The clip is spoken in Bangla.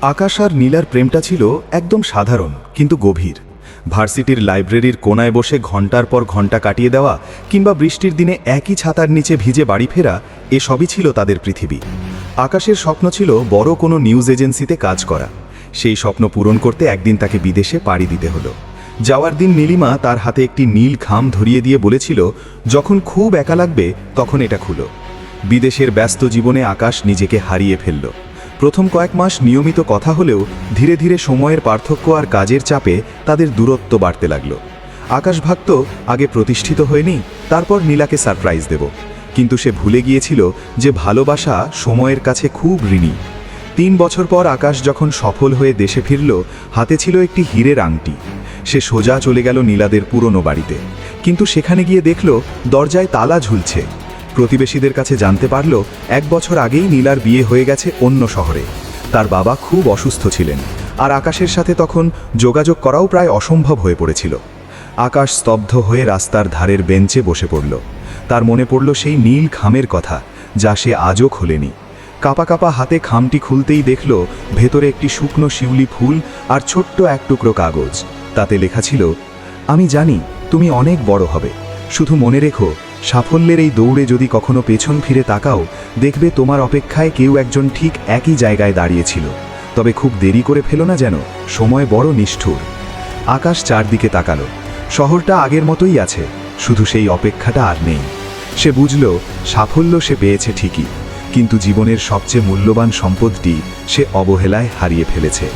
আকাশ আর নীলার প্রেমটা ছিল একদম সাধারণ কিন্তু গভীর। ভার্সিটির লাইব্রেরির কোনায় বসে ঘন্টার পর ঘন্টা কাটিয়ে দেওয়া কিংবা বৃষ্টির দিনে একই ছাতার নিচে ভিজে বাড়ি ফেরা, এসবই ছিল তাদের পৃথিবী। আকাশের স্বপ্ন ছিল বড় কোনো নিউজ এজেন্সিতে কাজ করা। সেই স্বপ্ন পূরণ করতে একদিন তাকে বিদেশে পাড়ি দিতে হলো। যাওয়ার দিন নীলিমা তার হাতে একটি নীল খাম ধরিয়ে দিয়ে বলেছিল, যখন খুব একা লাগবে তখন এটা খুলো। বিদেশের ব্যস্ত জীবনে আকাশ নিজেকে হারিয়ে ফেলল। প্রথম কয়েক মাস নিয়মিত কথা হলেও ধীরে ধীরে সময়ের পার্থক্য আর কাজের চাপে তাদের দূরত্ব বাড়তে লাগল। আকাশ ভাবত আগে প্রতিষ্ঠিত হয়নি, তারপর নীলাকে সারপ্রাইজ দেব। কিন্তু সে ভুলে গিয়েছিল যে ভালোবাসা সময়ের কাছে খুব ঋণী। 3 বছর পর আকাশ যখন সফল হয়ে দেশে ফিরল, হাতে ছিল একটি হীরের আংটি। সে সোজা চলে গেল নীলাদের পুরনো বাড়িতে, কিন্তু সেখানে গিয়ে দেখল দরজায় তালা ঝুলছে। প্রতিবেশীদের কাছে জানতে পারল 1 বছর আগেই নীলার বিয়ে হয়ে গেছে অন্য শহরে। তার বাবা খুব অসুস্থ ছিলেন, আর আকাশের সাথে তখন যোগাযোগ করাও প্রায় অসম্ভব হয়ে পড়েছিল। আকাশ স্তব্ধ হয়ে রাস্তার ধারের বেঞ্চে বসে পড়ল। তার মনে পড়ল সেই নীল খামের কথা, যা সে আজও খোলেনি। কাঁপা কাঁপা হাতে খামটি খুলতেই দেখল ভেতরে একটি শুকনো শিউলি ফুল আর ছোট্ট এক টুকরো কাগজ। তাতে লেখা ছিল, আমি জানি তুমি অনেক বড় হবে, শুধু মনে রেখো, সাফল্যের এই দৌড়ে যদি কখনো পেছন ফিরে তাকাও, দেখবে তোমার অপেক্ষায় কেউ একজন ঠিক একই জায়গায় দাঁড়িয়েছিল। তবে খুব দেরি করে ফেলো না যেন, সময় বড় নিষ্ঠুর। আকাশ চারদিকে তাকালো। শহরটা আগের মতোই আছে, শুধু সেই অপেক্ষাটা আর নেই। সে বুঝল সাফল্য সে পেয়েছে ঠিকই, কিন্তু জীবনের সবচেয়ে মূল্যবান সম্পদটি সে অবহেলায় হারিয়ে ফেলেছে।